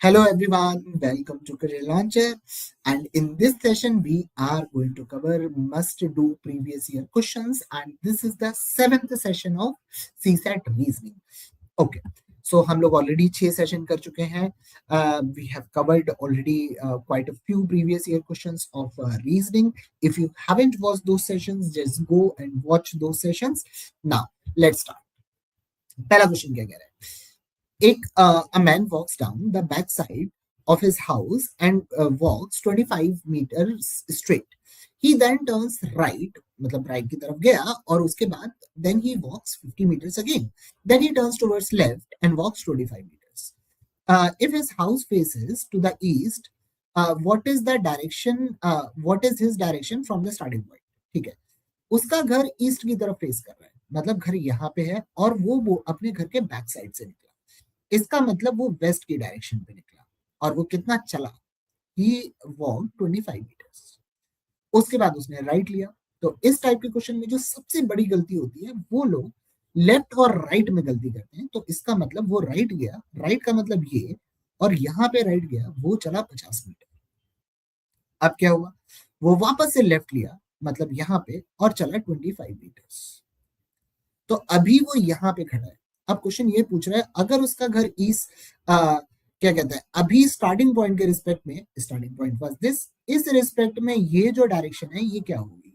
Hello everyone, welcome to Career Launcher. And in this session, we are going to cover must-do previous year questions. And this is the seventh session of CSAT Reasoning. Okay, so हम लोग already 6 session कर चुके हैं. We have covered already quite a few previous year questions of reasoning. If you haven't watched those sessions, just go and watch those sessions. Now, let's start. पहला question क्या कह रहा है? A man walks down the back side of his house and walks 25 meters straight. He then turns right, मतलब right की तरफ गया और उसके बाद then he walks 50 meters again. Then he turns towards left and walks 25 meters. If his house faces to the east, what is the direction? What is his direction from the starting point? ठीक है, उसका घर east की तरफ face कर रहा है, मतलब घर यहाँ पे है और वो अपने घर के बैक साइड से निकला. इसका मतलब वो वेस्ट की डायरेक्शन पे निकला और वो कितना चला? ही वॉक 25 मीटर्स. उसके बाद उसने राइट लिया. तो इस टाइप के क्वेश्चन में जो सबसे बड़ी गलती होती है वो लोग लेफ्ट और राइट में गलती करते हैं. तो इसका मतलब वो राइट गया, राइट का मतलब ये, और यहाँ पे राइट गया, वो चला 50 मीटर. अब क्या हुआ? वो वापस से लेफ्ट लिया, मतलब यहाँ पे, और चला 25 मीटर्स. तो अभी वो यहाँ पे खड़ा है. अब क्वेश्चन ये पूछ रहा है, अगर उसका घर ईस्ट, क्या कहता है, अभी स्टार्टिंग पॉइंट के रिस्पेक्ट में, स्टार्टिंग पॉइंट वाज दिस, इस रिस्पेक्ट में ये जो डायरेक्शन है ये क्या होगी?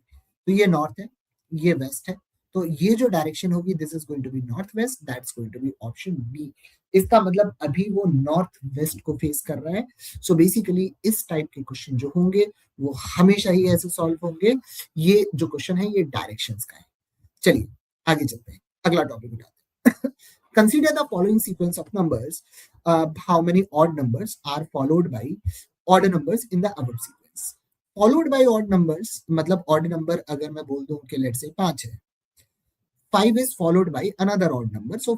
तो ये नॉर्थ है, ये वेस्ट है, तो ये जो डायरेक्शन होगी this is going to be north west. That's going to be option B. इसका मतलब अभी वो नॉर्थ वेस्ट को फेस कर रहा है. सो बेसिकली इस टाइप के क्वेश्चन जो होंगे वो हमेशा ही ऐसे सॉल्व होंगे. ये जो क्वेश्चन है ये डायरेक्शंस का है. चलिए आगे चलते हैं, अगला टॉपिक उठाते हैं. Consider the following sequence of numbers. How many odd numbers are followed by odd numbers in the above sequence? Followed by odd numbers मतलब odd number अगर मैं बोल दूं कि let's say 5 है, 5 is followed by another odd number. So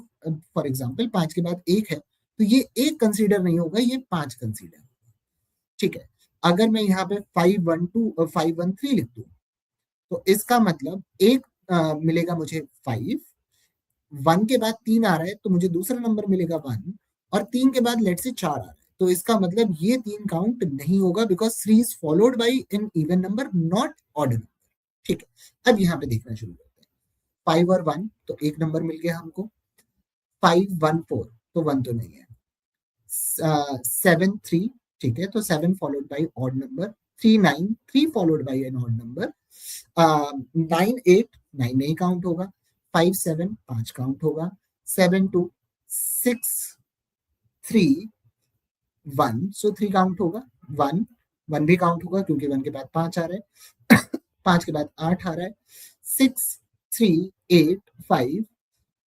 for example 5 के बाद 1 है, तो ये 1 कंसीडर नहीं होगा, ये 5 कंसीडर होगा. ठीक है, अगर मैं यहाँ पे 512 513 लिख दूं तो इसका मतलब एक मिलेगा मुझे 5, 1 के बाद 3 आ रहा है तो मुझे दूसरा नंबर मिलेगा 1, और 3 के बाद लेट से 4 आ रहा है, तो इसका मतलब ये 3 काउंट नहीं होगा, because 3 is followed by an even number, not odd number. ठीक है, अब यहाँ पे देखना शुरू करते हैं. 5 और 1 तो एक नंबर मिल गया हमको. 514 तो 1 तो नहीं है. 7 3, ठीक है, तो 7 followed by odd number. 3 9, 3 followed by an odd number. 9 8, 9 नहीं काउंट होगा. 5 7, 5 काउंट होगा. 7 2, 6 3 1, सो 3 काउंट होगा. 1 1 भी काउंट होगा क्योंकि 1 के बाद 5 आ रहा है. 5 के बाद 8 आ रहा है. 6 3 8 5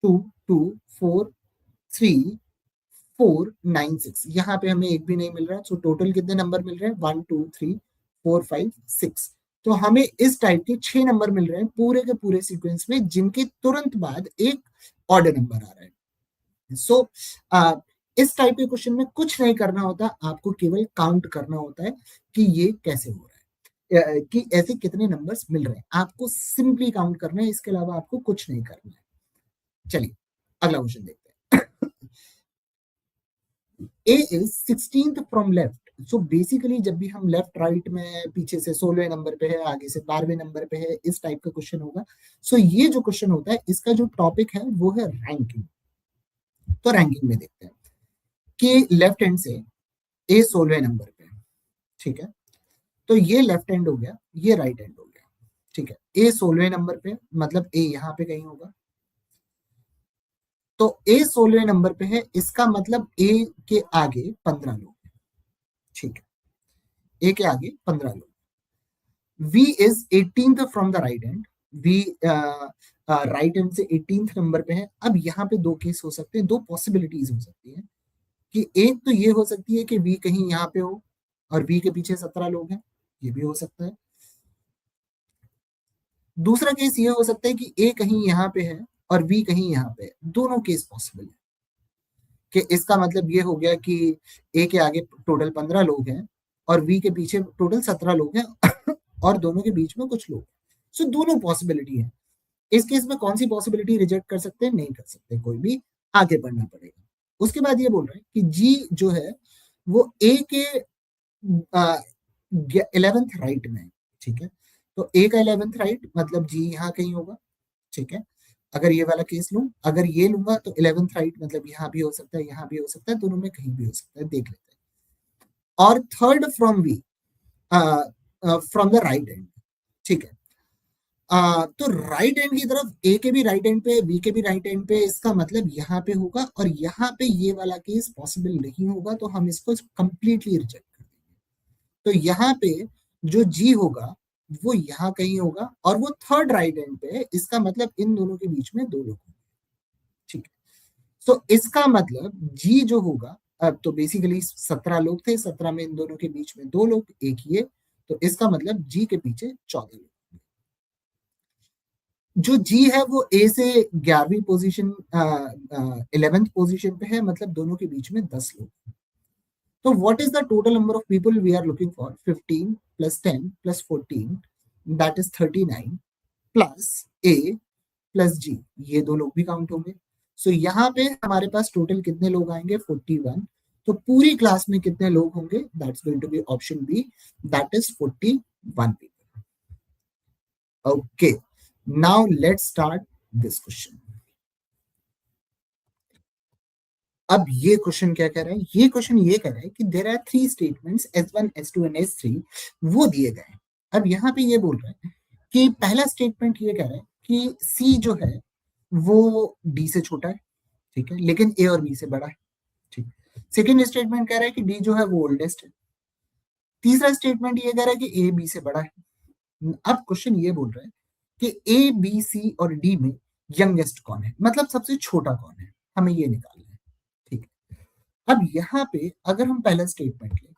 2 2 4 3 4 9 6, यहाँ पे हमें एक भी नहीं मिल रहा. सो टोटल कितने नंबर मिल रहे हैं? 1 2 3 4 5 6. तो हमें इस टाइप के 6 नंबर मिल रहे हैं पूरे के पूरे सीक्वेंस में, जिनके तुरंत बाद एक ऑड नंबर आ रहा है. सो इस टाइप के क्वेश्चन में कुछ नहीं करना होता, आपको केवल काउंट करना होता है कि ये कैसे हो रहा है, कि ऐसे कितने नंबर्स मिल रहे हैं. आपको सिंपली काउंट करना है, इसके अलावा आपको कुछ नहीं करना है. चलिए अगला क्वेश्चन देखते हैं. A is 16th from left. So basically जब भी हम लेफ्ट राइट में, पीछे से 16वें नंबर पे है, आगे से 12वें नंबर पे है, इस टाइप का क्वेश्चन होगा. सो ये जो क्वेश्चन होता है इसका जो टॉपिक है वो है रैंकिंग. तो रैंकिंग में देखते हैं कि लेफ्ट हैंड से ए 16वें नंबर पे है. ठीक है, तो ये लेफ्ट हैंड हो गया, ये राइट हैंड हो गया. ठीक है, ए 16वें नंबर पे, मतलब ए यहाँ पे कहीं होगा. तो ए 16वें नंबर पे है, इसका मतलब ए के आगे 15 लोग. ठीक है, ए के आगे 15 लोग. V is 18th from the right hand. V right hand से 18th नंबर पे है. अब यहाँ पे दो केस हो सकते हैं, दो पॉसिबिलिटीज हो सकती है. कि एक तो ये हो सकती है कि V कहीं यहाँ पे हो और V के पीछे 17 लोग हैं, ये भी हो सकता है. दूसरा केस ये हो सकता है कि A कहीं यहाँ पे है और V कहीं यहाँ पे है. दोनों केस पॉसिबल है. कि इसका मतलब ये हो गया कि A के आगे टोटल 15 लोग हैं और V के पीछे टोटल 17 लोग हैं और दोनों के बीच में कुछ लोग. सो दोनों पॉसिबिलिटी है. इस केस में कौन सी पॉसिबिलिटी रिजेक्ट कर सकते हैं? नहीं कर सकते कोई भी, आगे बढ़ना पड़ेगा. उसके बाद ये बोल रहे हैं कि जी जो है वो ए के 11th राइट में है, ठीक है। तो ए का 11th राइट मतलब जी यहाँ कहीं होगा, ठीक है। अगर ये वाला केस लूं, अगर ये लूंगा तो 11th राइट मतलब यहाँ भी हो सकता है, यहाँ भी हो सकता है, दोनों में कहीं भी हो सकता है, देख लेते हैं। और third from V, from the right end, ठीक है। तो राइट एंड की तरफ ए के भी राइट एंड पे, बी के भी राइट एंड पे, इसका मतलब यहाँ पे होगा, और यहाँ पे ये वाला केस पॉसिबल नहीं होगा, तो हम इसको कंप्लीटली रिजेक्ट कर देंगे। तो यहाँ पे जो जी होगा वो यहाँ कहीं होगा, और वो थर्ड राइट एंड पे है, इसका मतलब इन दोनों के बीच में दो लोग होंगे, ठीक है। तो इसका मतलब जी जो होगा, अब तो बेसिकली 17 लोग थे, 17 में इन दोनों के बीच में दो लोग, एक ये, तो इसका मतलब जी के पीछे 14 लोग। जो जी है वो ए से 11वीं पोजीशन, 11th पोजीशन पे है, मतलब दोनों के बीच में 10 लोग। तो what is the total number of people we are looking for? 15 plus 10 plus 14, that is 39, plus A plus G, ये दो लोग भी काउंट होंगे। सो यहाँ पे हमारे पास टोटल कितने लोग आएंगे? 41। तो पूरी क्लास में कितने लोग होंगे? That's going to be option B, that is 41 people. Okay, now let's start this question. अब ये क्वेश्चन क्या कह रहा है? ये क्वेश्चन ये कह रहा है कि there are three statements S1 S2 and S3, वो दिए गए हैं। अब यहाँ पे ये बोल रहा है कि पहला स्टेटमेंट ये कह रहा है कि C जो है वो D से छोटा है, ठीक है, लेकिन A और B से बड़ा है, ठीक। सेकंड स्टेटमेंट कह रहा है कि D जो है वो ओल्डेस्ट है। तीसरा स्टेटमेंट ये कह रहा है कि A B से बड़ा है। अब क्वेश्चन ये बोल रहा है कि A B C और D में यंगेस्ट कौन है, मतलब सबसे छोटा कौन है, हमें ये निकालना है, ठीक है। अब यहाँ पे अगर हम पहला स्टेटमेंट लें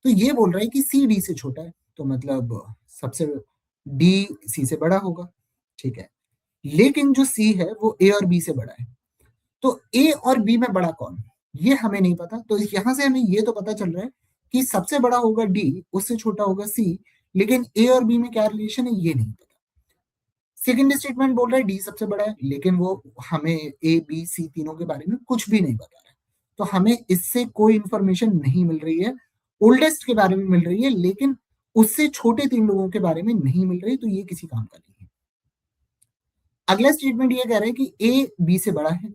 तो ये बोल रहा है कि सी डी से छोटा है, तो मतलब सबसे डी सी से बड़ा होगा, ठीक है। लेकिन जो सी है वो ए और बी से बड़ा है, तो ए और बी में बड़ा कौन, ये हमें नहीं पता। तो यहां से हमें ये तो पता चल रहा है कि सबसे बड़ा होगा डी, उससे छोटा होगा सी, लेकिन ए और बी में क्या रिलेशन है ये नहीं पता। सेकंड स्टेटमेंट बोल रहा है डी सबसे बड़ा है, लेकिन वो हमें ए बी सी तीनों के बारे में कुछ भी नहीं बता रहा है, तो हमें इससे कोई इंफॉर्मेशन नहीं मिल रही है। ओल्डेस्ट के बारे में मिल रही है, लेकिन उससे छोटे तीन लोगों के बारे में नहीं मिल रही, तो ये किसी काम का नहीं है। अगला स्टेटमेंट ये कह रहा है कि ए बी से बड़ा है,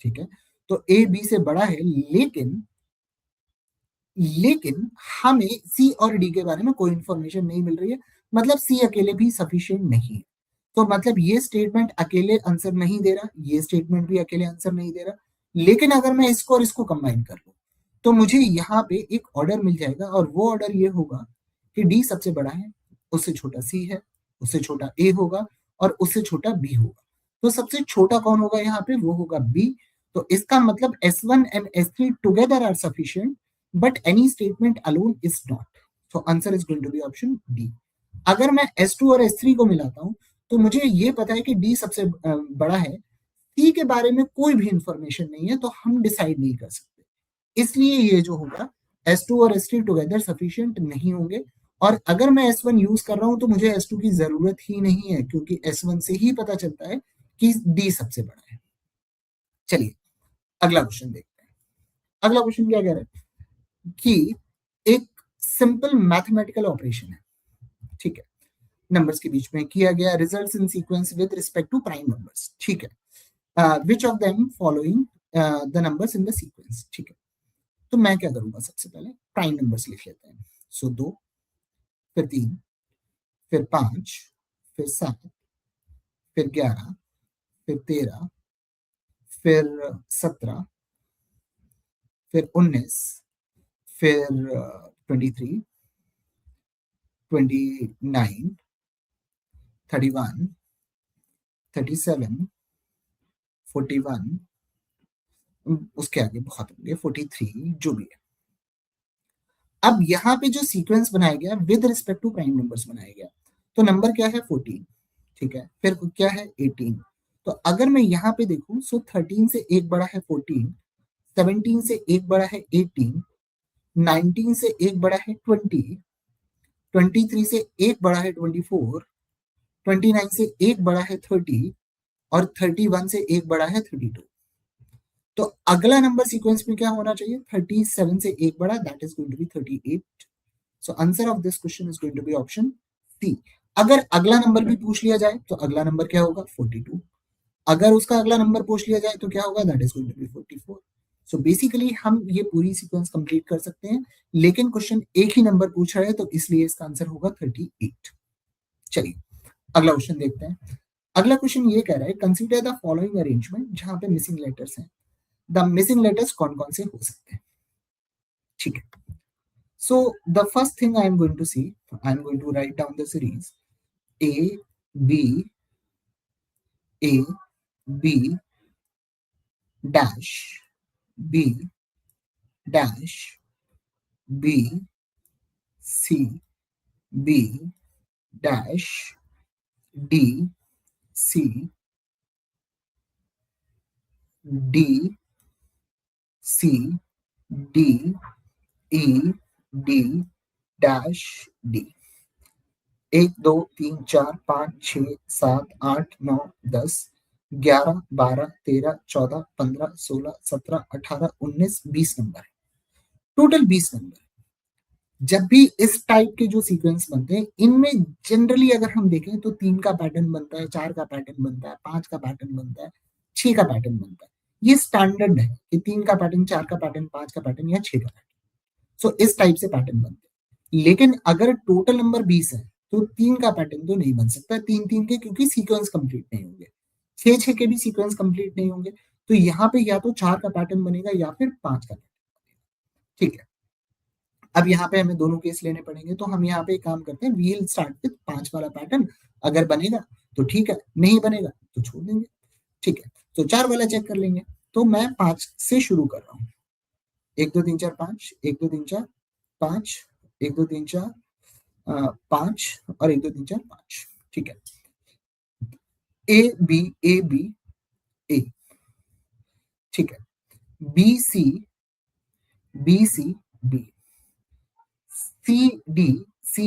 ठीक है। तो ए बी से बड़ा है, लेकिन लेकिन हमें सी और डी के बारे में कोई इंफॉर्मेशन नहीं मिल रही है, मतलब सी अकेले भी सफिशिएंट नहीं है। तो मतलब ये स्टेटमेंट अकेले आंसर नहीं दे रहा, ये स्टेटमेंट भी अकेले आंसर नहीं दे रहा, लेकिन अगर मैं इसको और इसको कंबाइन कर लूं तो मुझे यहाँ पे एक ऑर्डर मिल जाएगा, और वो ऑर्डर ये होगा कि डी सबसे बड़ा है, उससे छोटा सी है, उससे छोटा ए होगा, और उससे छोटा बी होगा। तो सबसे छोटा कौन होगा यहाँ पे? वो होगा बी। तो इसका मतलब S1 and S3 together are sufficient, but any statement alone is not. So answer is going to be option D. अगर मैं S2 और S3 को मिलाता हूं तो मुझे ये पता है कि डी सबसे बड़ा है, सी के बारे में कोई भी इंफॉर्मेशन नहीं है, तो हम डिसाइड नहीं कर सकते। इसलिए ये जो होगा S2 और S3 टुगेदर सफिशिएंट नहीं होंगे। और अगर मैं S1 यूज कर रहा हूं तो मुझे S2 की जरूरत ही नहीं है, क्योंकि S1 से ही पता चलता है कि डी सबसे बड़ा है। चलिए अगला क्वेश्चन देखते हैं। अगला क्वेश्चन क्या कह रहा है कि एक सिंपल मैथमेटिकल ऑपरेशन है, ठीक है, नंबर्स के बीच में किया गया, results in sequence with respect to prime numbers, ठीक है। Which of them following the numbers in the sequence, ठीक है। तो मैं क्या करूंगा, सबसे पहले प्राइम नंबर्स लिख लेते हैं। सो 2, फिर 3, फिर 5, फिर 7, फिर 11, फिर 13, फिर 17, फिर 19, फिर 23, 29, 31, 37, 41, उसके आगे बहुत होंगे, 43, जो भी है। अब यहाँ पे जो सीक्वेंस बनाया गया with respect to prime numbers बनाया गया, तो नंबर क्या है? 14, ठीक है। फिर क्या है? 18। तो अगर मैं यहाँ पे देखूं, सो 13 से एक बड़ा है 14, 17 से एक बड़ा है 18, 19 से एक बड़ा है 20, 23 से एक बड़ा है 24, 29 से एक बड़ा है 30, और 31 से एक बड़ा है 32। तो अगला नंबर सीक्वेंस में क्या होना चाहिए, 37 से एक बड़ा, that is going to be 38. So answer of this question is going to be option C. अगर अगला नंबर भी पूछ लिया जाए तो अगला नंबर क्या होगा, 42. अगर उसका अगला नंबर पूछ लिया जाए तो क्या होगा, that is going to be 44. So basically हम ये पूरी सीक्वेंस कंप्लीट कर सकते हैं, लेकिन क्वेश्चन एक ही नंबर पूछ रहा है तो इसलिए इसका आंसर होगा 38. चलिए अगला क्वेश्चन देखते हैं. अगला क्वेश्चन ये कह रहा है, कंसीडर द फॉलोइंग अरेंजमेंट, जहां पे मिसिंग लेटर्स हैं. द मिसिंग लेटर्स कौन कौन से हो सकते हैं, ठीक है. So the first thing I am going to see, I am going to write down the series a b a b dash b dash b c b dash d c d c d e d dash d. 1 2 3 4 5 6 7 8 9 10 11 12 13 14 15 16 18 19 number है, total 20 number. जब भी इस type के जो sequence बनते हैं, इनमें generally अगर हम देखें तो 3 का पैटर्न बनता है, 4 का पैटर्न बनता है, 5 का पैटर्न बनता है, 6 का पैटर्न बनता है. ये स्टैंडर्ड है कि 3 का पैटर्न, 4 का पैटर्न, 5 का पैटर्न या 6 का पैटर्न. सो इस टाइप से पैटर्न बनते हैं. लेकिन अगर टोटल नंबर 20 है तो 3 का पैटर्न तो नहीं बन सकता, 3 3 के, क्योंकि सीक्वेंस कंप्लीट नहीं होंगे. 6 6 के भी सीक्वेंस कंप्लीट नहीं होंगे. तो यहाँ पे या तो 4 का पैटर्न बनेगा या फिर 5 का पैटर्न बनेगा, ठीक है. अब यहाँ पे हमें दोनों केस लेने पड़ेंगे, तो हम यहाँ पे एक काम करते हैं, वी विल स्टार्ट विद 5 वाला पैटर्न. अगर बनेगा तो ठीक है, नहीं बनेगा तो छोड़ देंगे, ठीक है. तो 4 वाला चेक कर लेंगे. तो मैं 5 से शुरू कर रहा हूँ. 1 2 3 4 5, 1 2 3 4 5, 1 2 3 4 5 और 1 2 3 4 5, ठीक है. ए बी ए बी ए, ठीक है. B c b c b, c d c,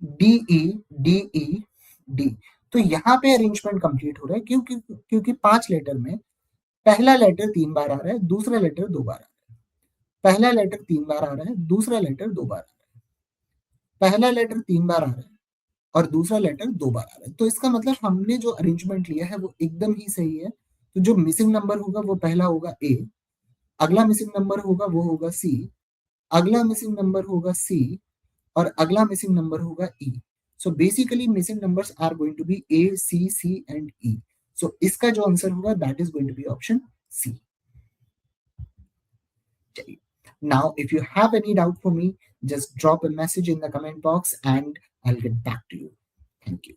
d e d. तो यहाँ पे अरेंजमेंट कंप्लीट हो रहा है, क्योंकि 5 लेटर में पहला लेटर 3 बार आ रहा है, दूसरा लेटर 2 बार आ रहा है. पहला लेटर 3 बार आ रहा है, दूसरा लेटर 2 बार आ रहा है. पहला लेटर 3 बार आ रहा है और दूसरा लेटर 2 बार आ रहा है. तो इसका मतलब हमने जो अरेंजमेंट लिया है वो एकदम ही सही है. तो जो मिसिंग नंबर होगा वो पहला होगा ए, अगला मिसिंग नंबर होगा वो होगा सी, अगला मिसिंग नंबर होगा सी और अगला मिसिंग नंबर होगा E. So basically missing numbers are going to be A C C and E. So इसका जो आंसर होगा that is going to be option C. चलिए, now if you have any doubt for me, just drop a message in the comment box and I'll get back to you. Thank you.